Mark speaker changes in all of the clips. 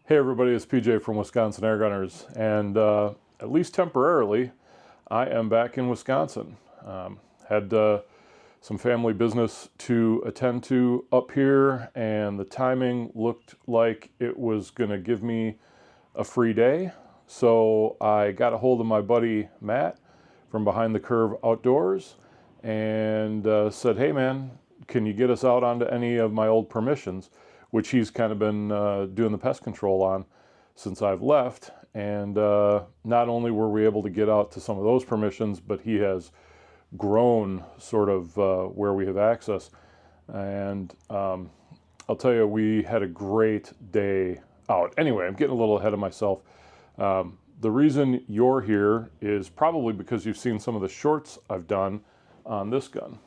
Speaker 1: Hey everybody, it's PJ from Wisconsin Air Gunners, and at least temporarily, I am back in Wisconsin. Had some family business to attend to up here, and the timing looked like it was going to give me a free day. So I got a hold of my buddy Matt from Behind the Curve Outdoors and said, hey man, can you get us out onto any of my old permissions? Which he's kind of been doing the pest control on since I've left. And not only were we able to get out to some of those permissions, but he has grown sort of where we have access. And I'll tell you, we had a great day out. Anyway, I'm getting a little ahead of myself. The reason you're here is probably because you've seen some of the shorts I've done on this gun.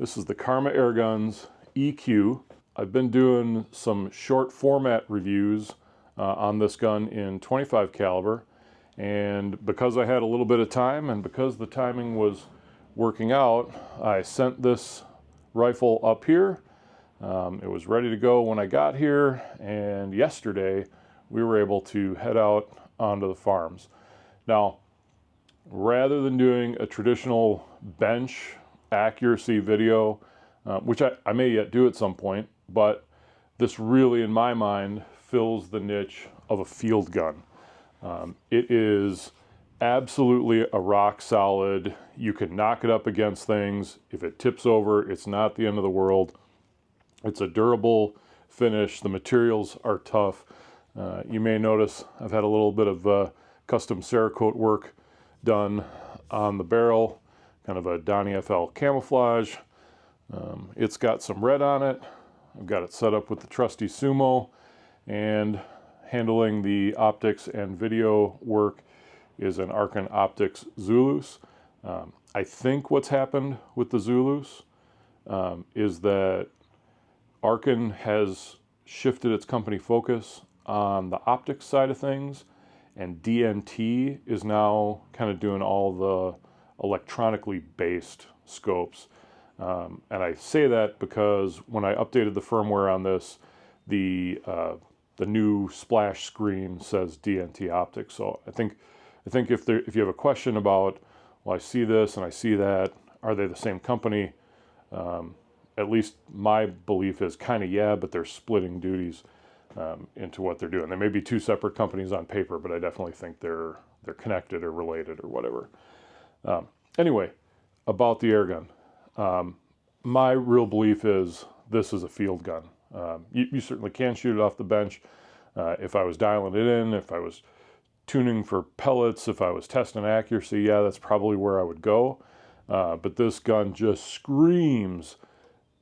Speaker 1: This is the Karma Airguns EQ. I've been doing some short format reviews on this gun in 25 caliber, and because I had a little bit of time and because the timing was working out, I sent this rifle up here. It was ready to go when I got here, and yesterday we were able to head out onto the farms. Now, rather than doing a traditional bench accuracy video, which I may yet do at some point, but this really, in my mind, fills the niche of a field gun. It is absolutely a rock solid. You can knock it up against things. If it tips over, it's not the end of the world. It's a durable finish. The materials are tough. You may notice I've had a little bit of custom Cerakote work done on the barrel, kind of a Donnie FL camouflage. It's got some red on it. I've got it set up with the trusty Sumo, and handling the optics and video work is an Arken optics Zulus. I think what's happened with the Zulus is that Arken has shifted its company focus on the optics side of things, and DNT is now kind of doing all the electronically based scopes. And I say that because when I updated the firmware on this, the new splash screen says DNT optics. So I think if you have a question about, well, I see this and I see that, are they the same company? At least my belief is kind of yeah, but they're splitting duties into what they're doing. They may be two separate companies on paper, but I definitely think they're connected or related or whatever. Anyway, about the air gun. My real belief is this is a field gun. You certainly can shoot it off the bench. If I was dialing it in, if I was tuning for pellets, if I was testing accuracy, yeah, that's probably where I would go. But this gun just screams,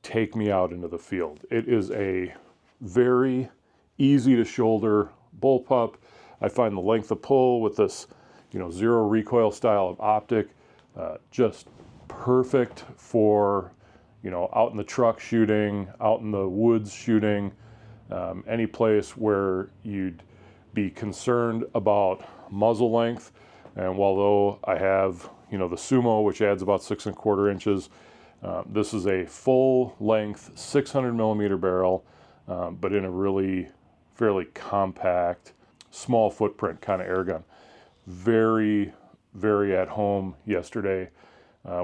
Speaker 1: take me out into the field. It is a very easy to shoulder bullpup. I find the length of pull with this, zero recoil style of optic, just perfect for, out in the truck shooting, out in the woods shooting, any place where you'd be concerned about muzzle length. And although I have, the Sumo, which adds about 6 1/4 inches, this is a full length 600 millimeter barrel, but in a really fairly compact, small footprint kind of air gun. Very, very at home yesterday.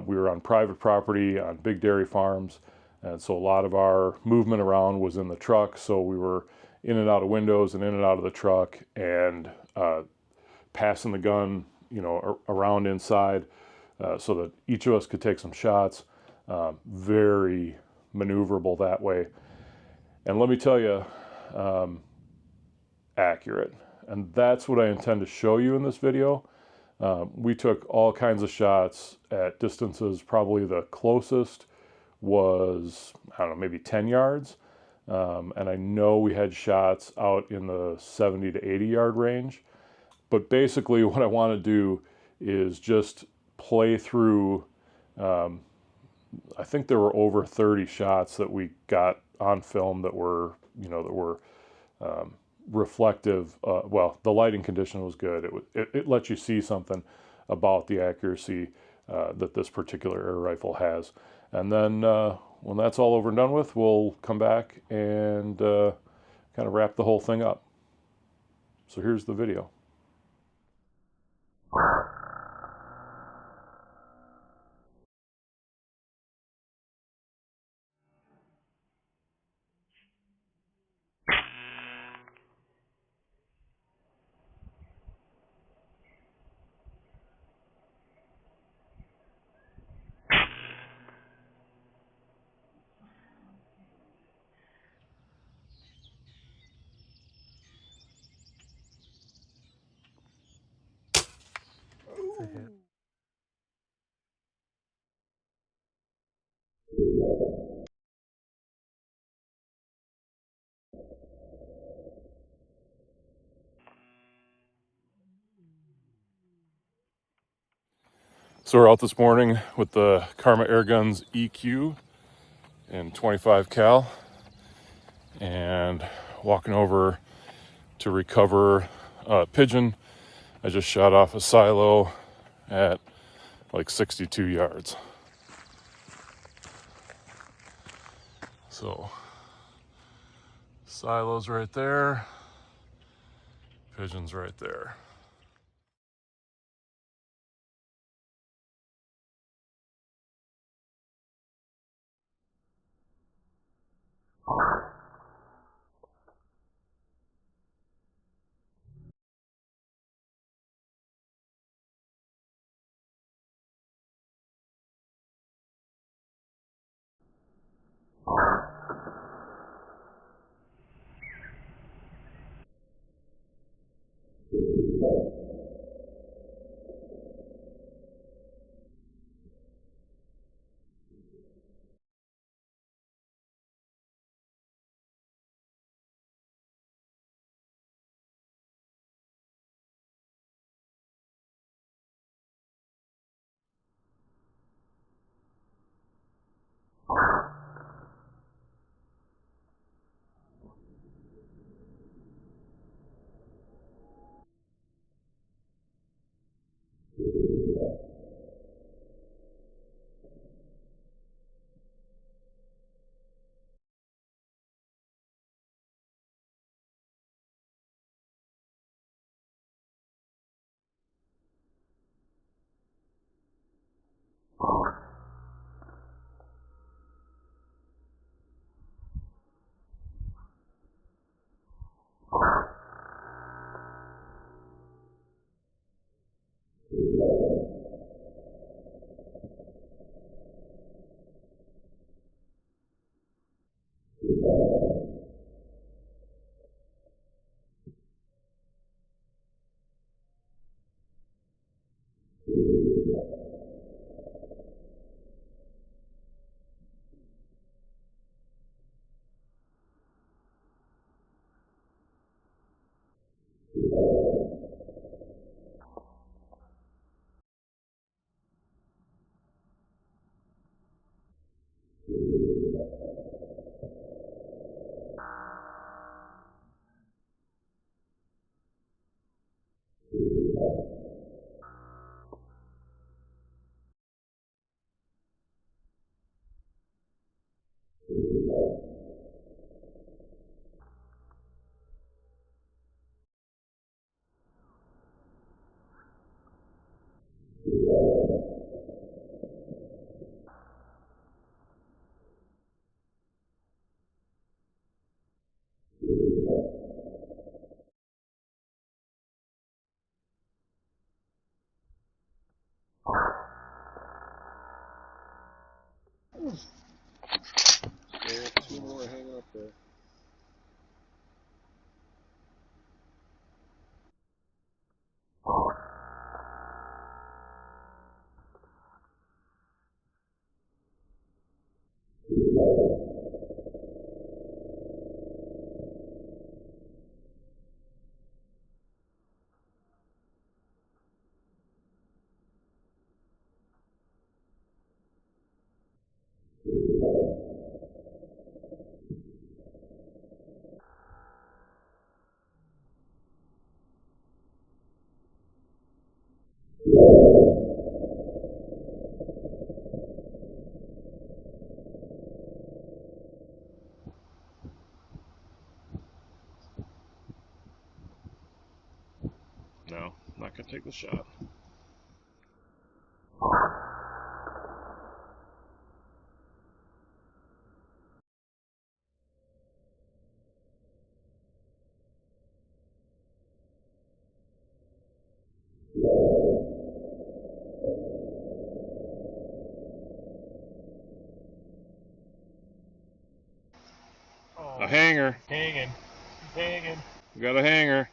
Speaker 1: We were on private property on big dairy farms, and so a lot of our movement around was in the truck, so we were in and out of windows and in and out of the truck, and passing the gun around inside so that each of us could take some shots. Very maneuverable that way, and let me tell you, accurate. And that's what I intend to show you in this video. We took all kinds of shots at distances. Probably the closest was, I don't know, maybe 10 yards. And I know we had shots out in the 70 to 80 yard range. But basically what I want to do is just play through, I think there were over 30 shots that we got on film that were, reflective. Well, the lighting condition was good. It lets you see something about the accuracy that this particular air rifle has. And then when that's all over and done with, we'll come back and kind of wrap the whole thing up. So here's the video. So we're out this morning with the Karma Airguns EQ in 25 cal and walking over to recover a pigeon. I just shot off a silo at like 62 yards. So silos right there, pigeons right there.
Speaker 2: They have two more hanging up there.
Speaker 1: not gonna take the shot. A hanger.
Speaker 2: Hanging. He's hanging.
Speaker 1: We got a hanger.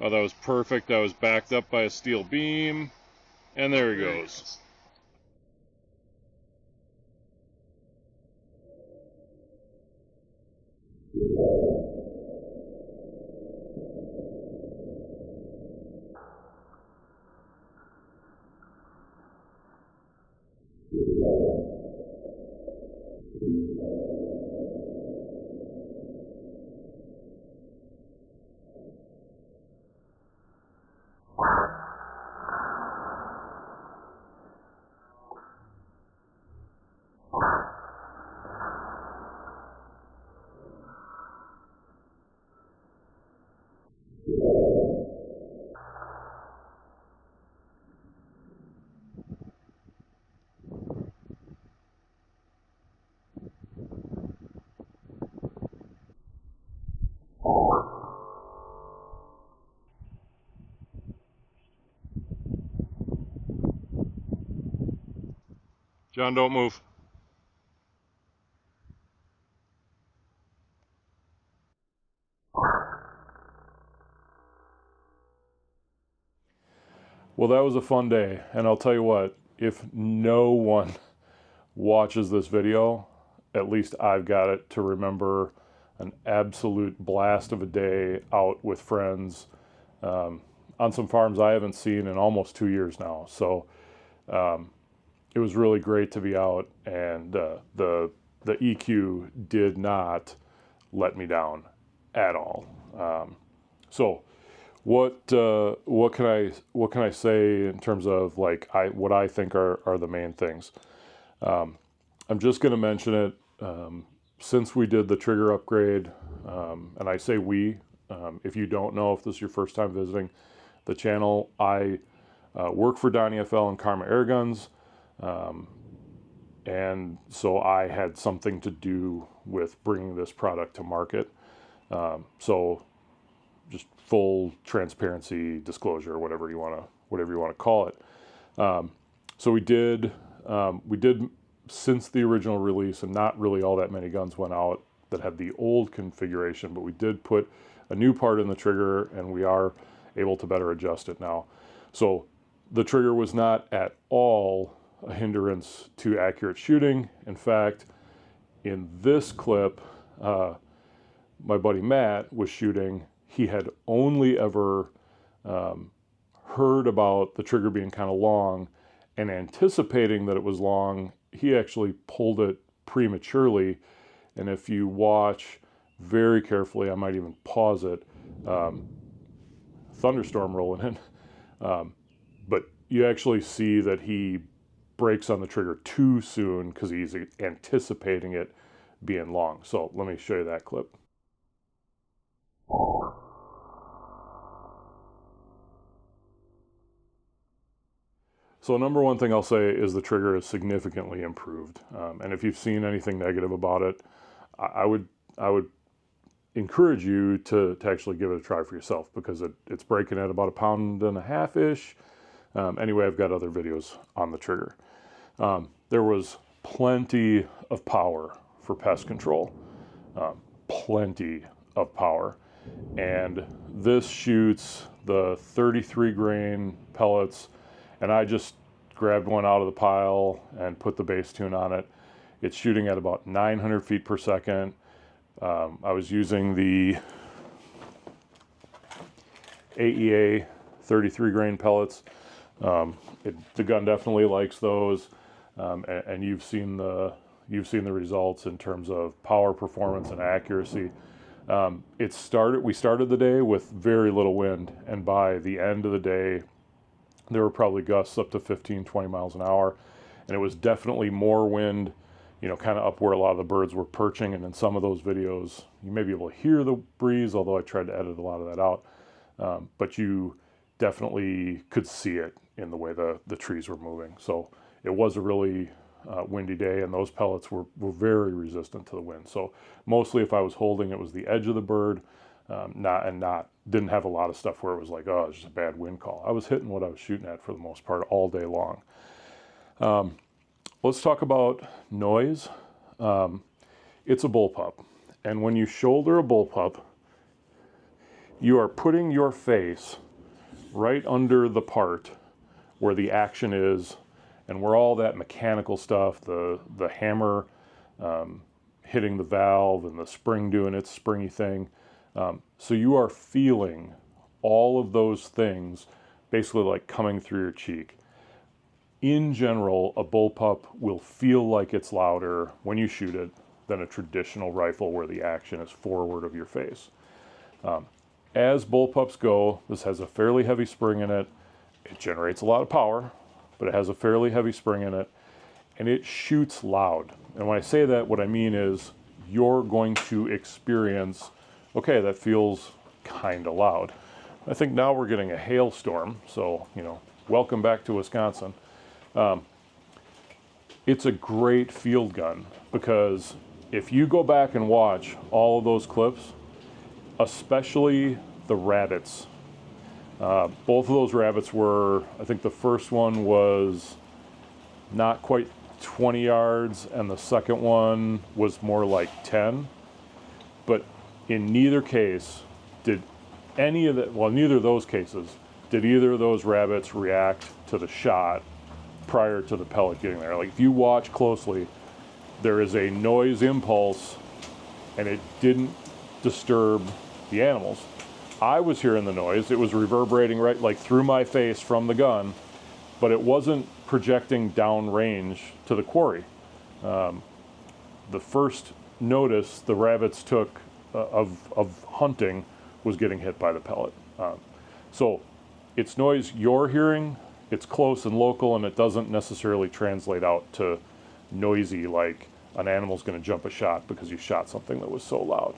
Speaker 1: Oh, that was perfect. That was backed up by a steel beam. And there he goes. John, don't move. Well, that was a fun day, and I'll tell you what, if no one watches this video, at least I've got it to remember an absolute blast of a day out with friends on some farms I haven't seen in almost 2 years now. So it was really great to be out, and the EQ did not let me down at all. So what can I say in terms of like what I think are the main things? I'm just going to mention it. Since we did the trigger upgrade, and I say we, if you don't know, if this is your first time visiting the channel, I work for Donnie FL and Karma Airguns, and so I had something to do with bringing this product to market. So just full transparency, disclosure, whatever you want to call it. So we did since the original release, and not really all that many guns went out that had the old configuration, but we did put a new part in the trigger, and we are able to better adjust it now. So the trigger was not at all a hindrance to accurate shooting. In fact, in this clip, my buddy Matt was shooting. He had only ever heard about the trigger being kind of long, and anticipating that it was long, he actually pulled it prematurely. And if you watch very carefully, I might even pause it, thunderstorm rolling in, but you actually see that he breaks on the trigger too soon because he's anticipating it being long. So let me show you that clip. So number one thing I'll say is the trigger is significantly improved. And if you've seen anything negative about it, I would encourage you to actually give it a try for yourself, because it's breaking at about 1.5 pounds-ish. Anyway, I've got other videos on the trigger. There was plenty of power for pest control, plenty of power. And this shoots the 33 grain pellets, and I just grabbed one out of the pile and put the base tune on it. It's shooting at about 900 feet per second. I was using the AEA 33 grain pellets. The gun definitely likes those, and you've seen the results in terms of power, performance, and accuracy. We started the day with very little wind, and by the end of the day, there were probably gusts up to 15-20 miles an hour, and it was definitely more wind, you know, kind of up where a lot of the birds were perching. And in some of those videos, you may be able to hear the breeze, although I tried to edit a lot of that out. But you definitely could see it in the way the trees were moving. So it was a really windy day, and those pellets were very resistant to the wind. So mostly if I was holding, it was the edge of the bird, didn't have a lot of stuff where it was like, oh, it's just a bad wind call. I was hitting what I was shooting at for the most part all day long. Let's talk about noise. It's a bullpup, and when you shoulder a bullpup, you are putting your face right under the part where the action is and where all that mechanical stuff, the hammer hitting the valve and the spring doing its springy thing. So you are feeling all of those things basically like coming through your cheek. In general, a bullpup will feel like it's louder when you shoot it than a traditional rifle where the action is forward of your face. As bullpups go, this has a fairly heavy spring in it. It generates a lot of power, but it has a fairly heavy spring in it, and it shoots loud. And when I say that, what I mean is you're going to experience, okay, that feels kind of loud. I think now we're getting a hailstorm, so, welcome back to Wisconsin. It's a great field gun because if you go back and watch all of those clips, especially the rabbits, both of those rabbits were, I think the first one was not quite 20 yards and the second one was more like 10. But in neither case did neither of those cases did either of those rabbits react to the shot prior to the pellet getting there. Like if you watch closely, there is a noise impulse and it didn't disturb the animals. I was hearing the noise. It was reverberating right like through my face from the gun, but it wasn't projecting downrange to the quarry. The first notice the rabbits took of hunting was getting hit by the pellet. So it's noise you're hearing, it's close and local, and it doesn't necessarily translate out to noisy like an animal's going to jump a shot because you shot something that was so loud.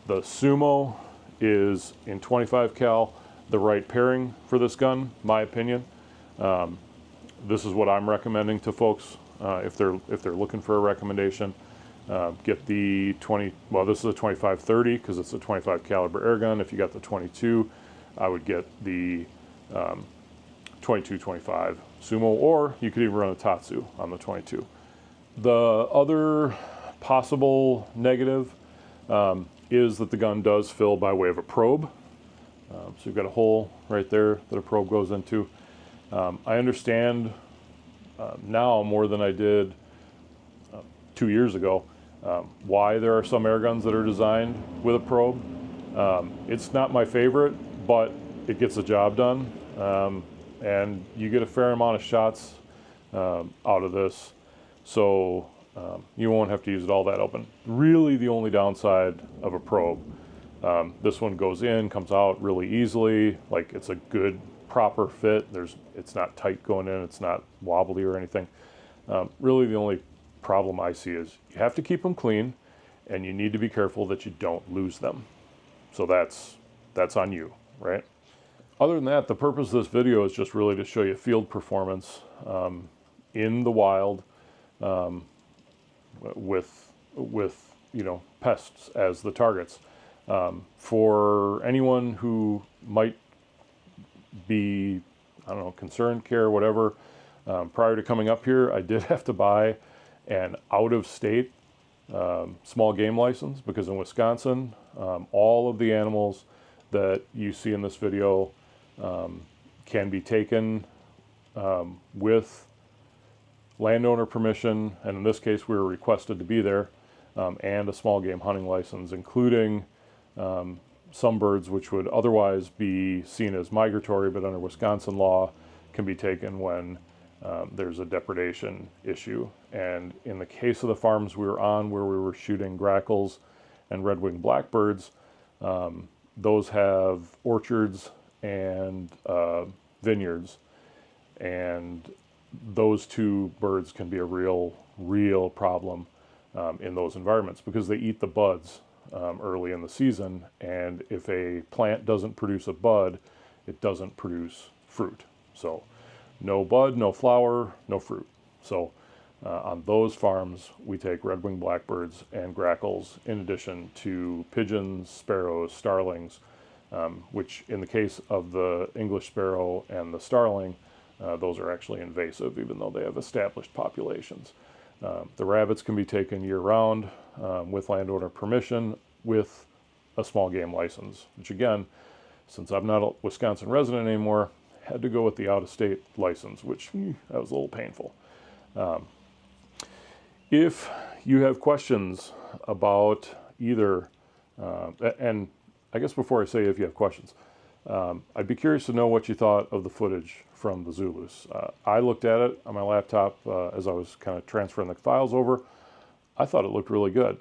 Speaker 1: The Sumo is in 25 cal the right pairing for this gun, my opinion. This is what I'm recommending to folks if they're looking for a recommendation. Get the 20. Well, this is a 25-30 because it's a 25 caliber air gun. If you got the 22, I would get the 22-25 Sumo, or you could even run a Tatsu on the 22. The other possible negative is that the gun does fill by way of a probe. So you've got a hole right there that a probe goes into. I understand now more than I did 2 years ago why there are some air guns that are designed with a probe. It's not my favorite, but it gets the job done. And you get a fair amount of shots out of this. So you won't have to use it all that open. Really the only downside of a probe, this one goes in, comes out really easily, like it's a good proper fit. It's not tight going in, it's not wobbly or anything. Really the only problem I see is you have to keep them clean and you need to be careful that you don't lose them. So that's on you, right? Other than that, the purpose of this video is just really to show you field performance in the wild, with pests as the targets. For anyone who might be, I don't know, concerned, care, whatever, prior to coming up here, I did have to buy an out-of-state small game license because in Wisconsin, all of the animals that you see in this video can be taken with landowner permission, and in this case we were requested to be there, and a small game hunting license, including some birds which would otherwise be seen as migratory, but under Wisconsin law can be taken when there's a depredation issue. And in the case of the farms we were on, where we were shooting grackles and red-winged blackbirds, those have orchards and vineyards, and those two birds can be a real problem in those environments because they eat the buds early in the season, and if a plant doesn't produce a bud, it doesn't produce fruit. So no bud, no flower, no fruit. So on those farms, we take red-winged blackbirds and grackles in addition to pigeons, sparrows, starlings, which in the case of the English sparrow and the starling, those are actually invasive, even though they have established populations. The rabbits can be taken year-round with landowner permission with a small game license, which again, since I'm not a Wisconsin resident anymore, had to go with the out-of-state license, which that was a little painful. If you have questions about either, and I guess before I say if you have questions, I'd be curious to know what you thought of the footage from the Zulus. I looked at it on my laptop as I was kind of transferring the files over. I thought it looked really good.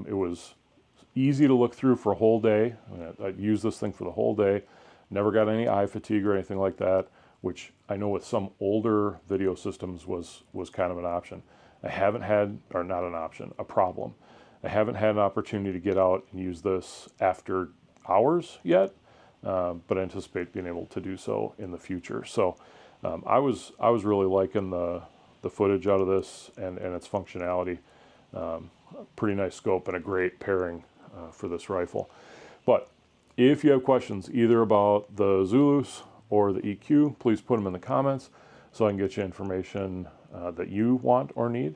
Speaker 1: It was easy to look through for a whole day. I used this thing for the whole day. Never got any eye fatigue or anything like that, which I know with some older video systems was kind of an option. I haven't had, or not an option, a problem. I haven't had an opportunity to get out and use this after hours yet, but I anticipate being able to do so in the future. So I was really liking the footage out of this and its functionality. Pretty nice scope and a great pairing for this rifle. But if you have questions either about the Zulus or the EQ, please put them in the comments so I can get you information that you want or need.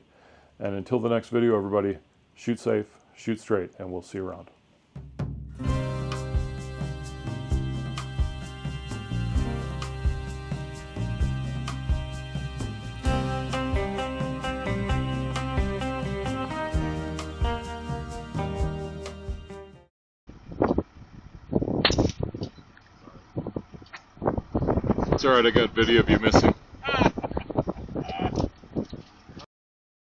Speaker 1: And until the next video, everybody, shoot safe, shoot straight, and we'll see you around. It's alright, I got video of you missing.